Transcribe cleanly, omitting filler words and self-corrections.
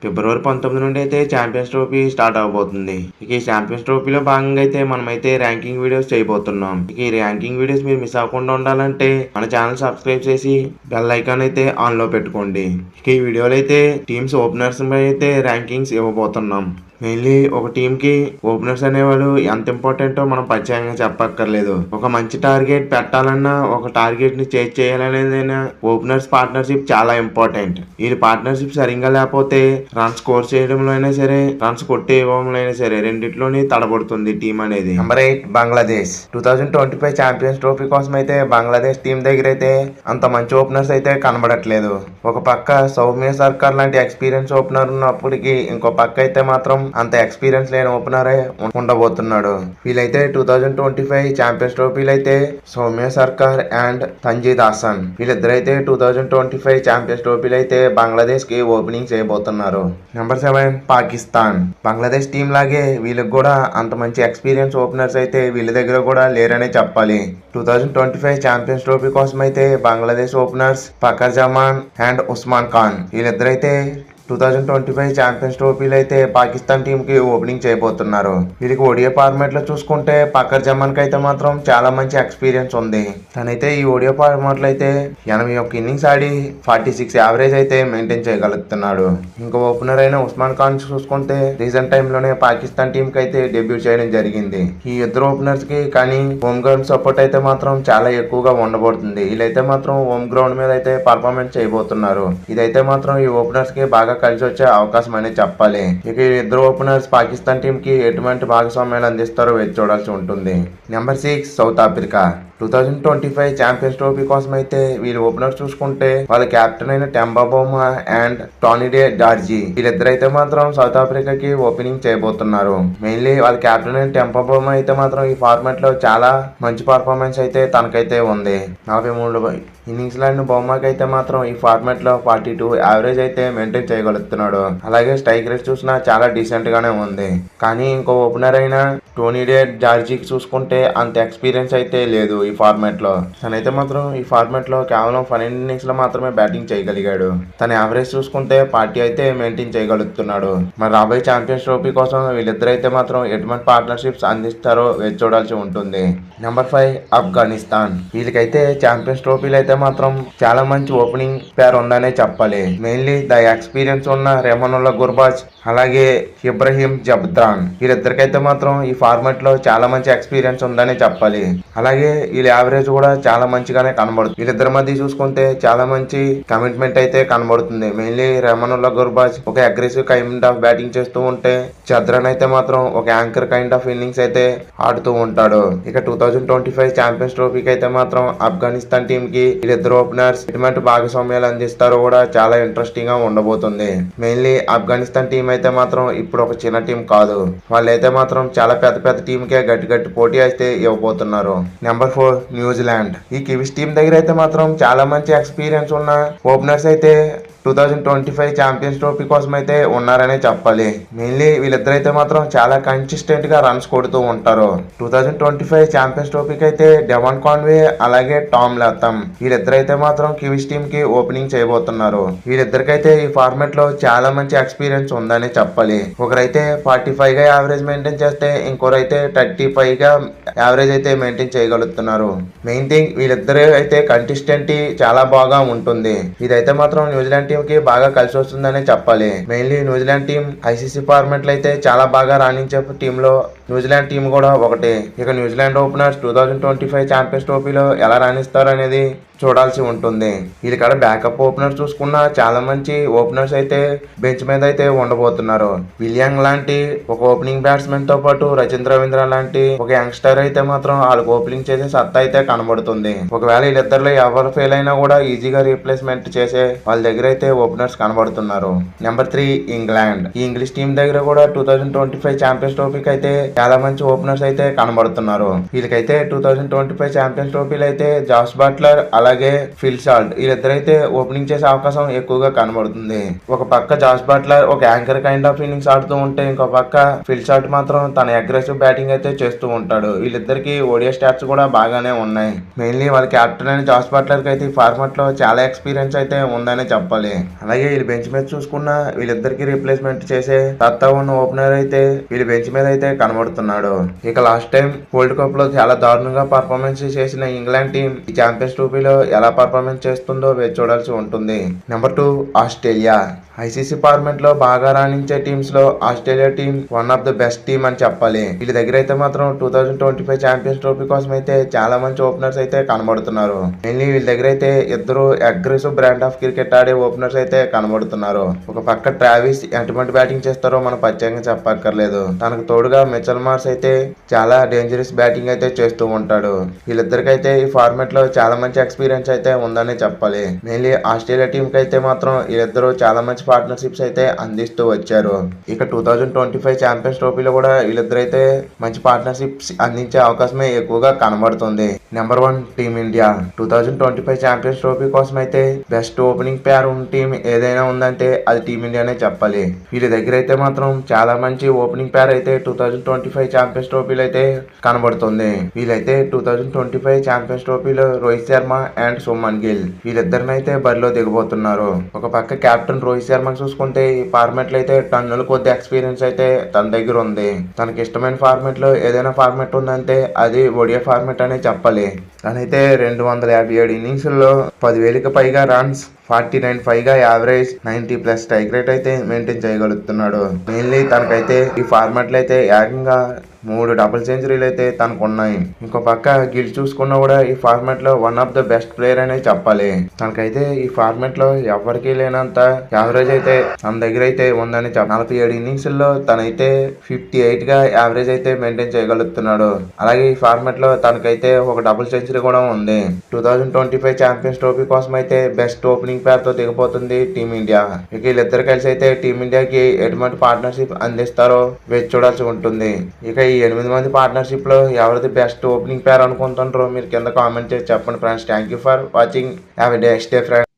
ఫిబ్రవరి 19 నుండి అయితే champions trophy start అవబోతుంది. ఇక ఈ ఛాంపియన్స్ ట్రోఫీలో భాగంగా అయితే మనమైతే ర్యాంకింగ్ వీడియోస్ చేయబోతున్నాం. ఇక ఈ ర్యాంకింగ్ వీడియోస్ మీరు మిస్ అవ్వకుండా ఉండాలంటే మన ఛానల్ సబ్స్క్రైబ్ చేసి బెల్ ఐకాన్ అయితే ఆన్ లో పెట్టుకోండి. ఇక ఈ వీడియోలో అయితే టీమ్స్ ఓపెనర్స్ అయితే ర్యాంకింగ్స్ ఇవ్వబోతున్నాం. మెయిన్లీ ఒక టీమ్ కి ఓపెనర్స్ అనేవాడు ఎంత ఇంపార్టెంటో మనం ప్రత్యేకంగా చెప్పక్కర్లేదు. ఒక మంచి టార్గెట్ పెట్టాలన్నా, ఒక టార్గెట్ ని చేజ్ చేయాలనేదైనా ఓపెనర్స్ పార్ట్నర్షిప్ చాలా ఇంపార్టెంట్. ఈ పార్ట్నర్షిప్ సరిగ్గా లేకపోతే రన్స్ స్కోర్ చేయడంలో అయినా సరే, రన్స్ కొట్టే ఇవ్వడంలో అయినా సరే రెండిట్లోనే తడబడుతుంది టీం అనేది. నెంబర్ 8 బంగ్లాదేశ్. 2025 ఛాంపియన్స్ ట్రోఫీ కోసం అయితే బంగ్లాదేశ్ టీం దగ్గర అయితే అంత మంచి ఓపెనర్స్ అయితే కనబడట్లేదు. ఒక పక్క సౌమ్య సర్కార్ లాంటి ఎక్స్పీరియన్స్ ఓపెనర్ ఉన్నప్పటికీ ఇంకో పక్క అయితే మాత్రం అంత ఎక్స్పీరియన్స్ లేని ఓపెనరే ఉండబోతున్నాడు. వీళ్ళైతే 2025 ఛాంపియన్స్ ట్రోఫీలు అయితే సౌమ్య సర్కార్ అండ్ తంజీద్ హాసన్ వీళ్ళిద్దరైతే 2025 ఛాంపియన్స్ ట్రోఫీలు అయితే బంగ్లాదేశ్ కి ఓపెనింగ్ చేయబోతున్నారు. నెంబర్ 7 పాకిస్తాన్. బంగ్లాదేశ్ టీం లాగే వీళ్ళకి కూడా అంత మంచి ఎక్స్పీరియన్స్ ఓపెనర్స్ అయితే వీళ్ళ దగ్గర కూడా లేరనే చెప్పాలి. 2025 ఛాంపియన్స్ ట్రోఫీ కోసం అయితే బంగ్లాదేశ్ ఓపెనర్స్ ఫకర్ జమాన్ అండ్ ఉస్మాన్ ఖాన్ వీళ్ళిద్దరైతే 2025 ఛాంపియన్స్ ట్రోఫీలు అయితే పాకిస్తాన్ టీం కి ఓపెనింగ్ చేయబోతున్నారు. వీరికి ఓడియా ఫార్మాట్ లో చూసుకుంటే ఫకర్ జమాన్ కి అయితే మాత్రం చాలా మంచి ఎక్స్పీరియన్స్ ఉంది. తనైతే ఈ ఓడియా ఫార్మాట్ లో అయితే 81 ఇన్నింగ్స్ ఆడి 46 యావరేజ్ అయితే మెయింటైన్ చేయగలుగుతున్నాడు. ఇంకా ఓపెనర్ అయిన ఉస్మాన్ ఖాన్ చూసుకుంటే రీసెంట్ టైమ్ లోనే పాకిస్తాన్ టీం కి అయితే డెబ్యూ చేయడం జరిగింది. ఈ ఇద్దరు ఓపెనర్స్ కి కానీ హోమ్ గ్రౌండ్ సపోర్ట్ అయితే మాత్రం చాలా ఎక్కువగా ఉండబోతుంది. వీళ్ళైతే మాత్రం హోమ్ గ్రౌండ్ మీద అయితే పర్ఫార్మెన్స్ చేయబోతున్నారు. ఇదైతే మాత్రం ఈ ఓపెనర్స్ కి బాగా కలిసి వచ్చే అవకాశం అనేది చెప్పాలి. ఇక ఇద్దరు ఓపెనర్స్ పాకిస్తాన్ టీం కి ఎటువంటి భాగస్వామ్యాలు అందిస్తారో వేచి చూడాల్సి ఉంటుంది. Number 6 south Africa. 2025 champions trophy కోసం అయితే వీళ్ళు ఓపెనర్ చూసుకుంటే వాళ్ళ కెప్టెన్ అయిన టెంబా బౌమా అండ్ టానిడే జార్జీ వీళ్ళిద్దరైతే మాత్రం సౌత్ ఆఫ్రికాకి ఓపెనింగ్ చేయబోతున్నారు. మెయిన్లీ వాళ్ళ కెప్టెన్ అయిన టెంబా బౌమా అయితే మాత్రం ఈ ఫార్మాట్ లో చాలా మంచి పర్ఫార్మెన్స్ అయితే తనకైతే ఉంది. 43 ఇన్నింగ్స్ లాంటి బొమ్మకి అయితే మాత్రం ఈ ఫార్మాట్ లో 42 యావరేజ్ అయితే మెయింటైన్ చేయగలుగుతున్నాడు. అలాగే స్ట్రైక్ రేట్ చూసినా చాలా డీసెంట్ గానే ఉంది. కానీ ఇంకో ఓపెనర్ అయిన టోనీడే జార్జీకి చూసుకుంటే అంత ఎక్స్పీరియన్స్ అయితే లేదు ఈ ఫార్మాట్ లో. తనైతే మాత్రం ఈ ఫార్మాట్ లో కేవలం 12 ఇన్నింగ్స్ లో మాత్రమే బ్యాటింగ్ చేయగలిగాడు. తన యావరేజ్ చూసుకుంటే 40 అయితే మెయింటైన్ చేయగలుగుతున్నాడు. మరి రాబోయే ఛాంపియన్స్ ట్రోఫీ కోసం వీళ్ళిద్దరు అయితే మాత్రం ఎటువంటి పార్ట్నర్షిప్స్ అందిస్తారో వేచి చూడాల్సి ఉంటుంది. నెంబర్ 5 ఆఫ్ఘనిస్తాన్. వీళ్ళకైతే ఛాంపియన్స్ ట్రోఫీలు అయితే మాత్రం చాలా మంచి ఓపెనింగ్ పేర్ ఉందనే చెప్పాలి. మెయిన్లీ ద ఎక్స్పీరియన్స్ ఉన్న రెహమానుల్లా గుర్బాజ్ అలాగే ఇబ్రహీం జబ్రాన్ వీళ్ళిద్దరికైతే మాత్రం ఈ ఫార్మాట్ లో చాలా మంచి ఎక్స్పీరియన్స్ ఉందని చెప్పాలి. అలాగే వీళ్ళ యావరేజ్ కూడా చాలా మంచిగానే కనబడుతుంది. వీళ్ళిద్దరి మధ్య చూసుకుంటే చాలా మంచి కమిట్మెంట్ అయితే కనబడుతుంది. మెయిన్లీ రెహమానుల్లా గుర్బాజ్ ఒక అగ్రెసివ్ కైండ్ ఆఫ్ బ్యాటింగ్ చేస్తూ ఉంటే జబ్రాన్ అయితే మాత్రం ఒక యాంకర్ కైండ్ ఆఫ్ ఇన్నింగ్స్ అయితే ఆడుతూ ఉంటాడు. ఇక 2025 ఛాంపియన్స్ ట్రోఫీకి అయితే మాత్రం ఆఫ్ఘనిస్తాన్ టీం కి వీళ్ళిద్దరు ఓపెనర్స్ ఎటువంటి భాగస్వామ్యాలు అందిస్తారో కూడా చాలా ఇంట్రెస్టింగ్ గా ఉండబోతుంది. మెయిన్లీ ఆఫ్ఘనిస్తాన్ టీం అయితే మాత్రం ఇప్పుడు ఒక చిన్న టీం కాదు. వాళ్ళైతే మాత్రం చాలా పెద్ద పెద్ద టీం కే గట్టి పోటీ అయితే ఇవ్వబోతున్నారు. Number 4 New Zealand. ఈ కివీస్ టీం దగ్గర అయితే మాత్రం చాలా మంచి ఎక్స్పీరియన్స్ ఉన్న ఓపెనర్స్ అయితే 2025 ఛాంపియన్స్ ట్రోఫీ కోసం అయితే ఉన్నారనే చెప్పాలి. మెయిన్లీ వీళ్ళిద్దరైతే మాత్రం చాలా కన్సిస్టెంట్ గా రన్స్ కొడుతూ ఉంటారు. 2025 ఛాంపియన్స్ ట్రోఫీకి అయితే డెవాన్ కాన్వే అలాగే టామ్ లాథమ్ వీళ్ళిద్దరైతే మాత్రం కివీస్ టీం కి ఓపెనింగ్ చేయబోతున్నారు. వీళ్ళిద్దరికైతే ఈ ఫార్మాట్ లో చాలా మంచి ఎక్స్పీరియన్స్ ఉందని చెప్పాలి. ఒకరైతే 45 గా యావరేజ్ మెయింటైన్ చేస్తే ఇంకోరైతే 35 గా యావరేజ్ అయితే మెయింటైన్ చేయగలుగుతున్నారు. మెయిన్ థింగ్ వీళ్ళిద్దరు అయితే కంటెస్టెంట్ చాలా బాగా ఉంటుంది. ఇదైతే మాత్రం న్యూజిలాండ్ టీం కి బాగా కలిసి వస్తుందనే చెప్పాలి. Mainly New Zealand team ICC format లో అయితే చాలా బాగా రాణించే టీమ్ లో న్యూజిలాండ్ టీం కూడా ఒకటి. ఇక న్యూజిలాండ్ ఓపెనర్స్ 2025 ఛాంపియన్స్ ట్రోఫీలో ఎలా రాణిస్తారు అనేది చూడాల్సి ఉంటుంది. వీళ్ళ బ్యాకప్ ఓపెనర్స్ చూసుకున్నా చాలా మంచి ఓపెనర్స్ అయితే బెంచ్ మీద అయితే ఉండబోతున్నారు. విలియం లాంటి ఒక ఓపెనింగ్ బ్యాట్స్మెన్ తో పాటు రచింద్ర రవీంద్ర లాంటి ఒక యంగ్స్టర్ అయితే మాత్రం వాళ్ళకి ఓపెనింగ్ చేసే సత్తా అయితే కనబడుతుంది. ఒకవేళ వీళ్ళిద్దరిలో ఎవరు ఫెయిల్ అయినా కూడా ఈజీగా రీప్లేస్మెంట్ చేసే వాళ్ళ దగ్గర అయితే ఓపెనర్స్ కనబడుతున్నారు. Number 3 England. ఈ ఇంగ్లీష్ టీం దగ్గర కూడా 2025 ఛాంపియన్స్ ట్రోఫీకి అయితే చాలా మంచి ఓపెనర్స్ అయితే కనబడుతున్నారు. వీళ్ళకైతే 2025 ఛాంపియన్స్ ట్రోఫీలు అయితే జాస్ బట్లర్ అలాగే ఫిల్ సాల్ట్ వీళ్ళిద్దరైతే ఓపెనింగ్ చేసే అవకాశం ఎక్కువగా కనబడుతుంది. ఒక పక్క జాస్ బట్లర్ ఒక యాంకర్ కైండ్ ఆఫ్ ఇన్నింగ్స్ ఆడుతూ ఉంటే ఇంకో పక్క ఫిల్ సాల్ట్ మాత్రం తన అగ్రెసివ్ బ్యాటింగ్ అయితే చేస్తూ ఉంటాడు. వీళ్ళిద్దరికి ఓడియా స్టాట్స్ కూడా బాగానే ఉన్నాయి. మెయిన్లీ వాళ్ళ కెప్టెన్ అయిన జాస్ బట్లర్ కి అయితే ఈ ఫార్మాట్ లో చాలా ఎక్స్పీరియన్స్ అయితే ఉందని చెప్పాలి. అలాగే వీళ్ళు బెంచ్ మీద చూసుకున్న వీళ్ళిద్దరికి రీప్లేస్మెంట్ చేసే సత్తా ఉన్న ఓపెనర్ అయితే వీళ్ళ బెంచ్ మీద అయితే కనబడుతున్నాడు. ఇక లాస్ట్ టైం వరల్డ్ కప్ లో చాలా దారుణంగా పర్ఫార్మెన్స్ చేసిన ఇంగ్లాండ్ టీం ఈ ఛాంపియన్స్ ట్రోఫీలో ఎలా పర్ఫార్మెన్స్ చేస్తుందో వేచి చూడాల్సి ఉంటుంది. Number 2 Australia. ఐసీసీ ఫార్మాట్ లో బాగా రాణించే టీమ్స్ లో Australia team one of the best team అని చెప్పాలి. వీళ్ళ దగ్గర అయితే మాత్రం 2025 ఛాంపియన్స్ ట్రోఫీ కోసం అయితే చాలా మంచి ఓపెనర్స్ అయితే కనబడుతున్నారు. మెయిన్లీ వీళ్ళ దగ్గర అయితే ఇద్దరు అగ్రెసివ్ బ్రాండ్ ఆఫ్ క్రికెట్ ఆడే ఓపెనర్స్ అయితే కనబడుతున్నారు. ఒక పక్క ట్రావిస్ ఎటువంటి బ్యాటింగ్ చేస్తారో మనం ప్రత్యేకంగా చెప్పక్కర్లేదు. తనకు తోడుగా మిచెల్ మార్ష్ అయితే చాలా డేంజరస్ బ్యాటింగ్ అయితే చేస్తూ ఉంటాడు. వీళ్ళిద్దరికైతే ఈ ఫార్మాట్ లో చాలా మంచి ఎక్స్పీరియన్స్ అయితే ఉందని చెప్పాలి. మెయిన్లీ ఆస్ట్రేలియా టీం కి అయితే మాత్రం వీళ్ళిద్దరు చాలా మంచి పార్ట్నర్షిప్స్ అయితే అందిస్తూ వచ్చారు. ఇక 2025 ఛాంపియన్స్ ట్రోఫీలో కూడా వీళ్ళిద్దరైతే మంచి పార్ట్నర్షిప్స్ అందించే అవకాశమే ఎక్కువగా కనబడుతుంది. Number 1 team India. 2025 ఛాంపియన్స్ ట్రోఫీ కోసం అయితే బెస్ట్ ఓపెనింగ్ పేర్ ఉన్న టీం ఏదైనా ఉందంటే అది టీమిండియానే చెప్పాలి. వీళ్ళ దగ్గర అయితే మాత్రం చాలా మంచి ఓపెనింగ్ పేర్ అయితే 2025 ఛాంపియన్స్ ట్రోఫీలో అయితే కనబడుతుంది. వీళ్ళైతే 2025 ఛాంపియన్స్ ట్రోఫీలో రోహిత్ శర్మ అండ్ సుమన్ గిల్ వీళ్ళిద్దరినైతే బరిలో దిగబోతున్నారు. ఒక పక్క కెప్టెన్ రోహిత్ శర్మ చూసుకుంటే ఈ ఫార్మాట్ లో అయితే టన్నుల కొద్ది ఎక్స్పీరియన్స్ అయితే తన దగ్గర ఉంది. తనకి ఇష్టమైన ఫార్మాట్ లో ఏదైనా ఫార్మాట్ ఉందంటే అది ఓడియా ఫార్మాట్ అనే చెప్పాలి. తనైతే 257 ఇన్నింగ్స్ లో 10,000కి పైగా రన్స్, 49 పైగా యావరేజ్, 90+ స్ట్రైక్ రేట్ అయితే మెయింటైన్ చేయగలుగుతున్నాడు. మెయిన్లీ తనకైతే ఈ ఫార్మాట్ లో అయితే ఏకంగా 3 డబుల్ సెంచరీలు అయితే తనకు ఉన్నాయి. ఇంకో పక్క గిల్ చూసుకున్నా కూడా ఈ ఫార్మాట్ లో one of the best player అనే చెప్పాలి. తనకైతే ఈ ఫార్మాట్ లో ఎవరికి లేనంత యావరేజ్ అయితే తన దగ్గర అయితే ఉందని 47 ఇన్నింగ్స్ లో తనైతే 58 గా యావరేజ్ అయితే మెయింటైన్ చేయగలుగుతున్నాడు. అలాగే ఈ ఫార్మాట్ లో తనకైతే ఒక డబుల్ సెంచరీ కూడా ఉంది. 2025 ఛాంపియన్స్ ట్రోఫీ కోసం అయితే బెస్ట్ ఓపెనింగ్ పేర్ తో దిగబోతుంది టీమిండియా. ఇక వీళ్ళిద్దరు కలిసి అయితే టీమిండియాకి ఎటువంటి పార్ట్నర్షిప్ అందిస్తారో వేచి చూడాల్సి ఉంటుంది. ఇక ఈ 8 మంది పార్ట్నర్షిప్ లో ఎవరిది బెస్ట్ ఓపెనింగ్ పేర్ అనుకుంటుంటారో మీరు కింద కామెంట్ చేసి చెప్పండి friends. Thank you for watching. Have a day friends.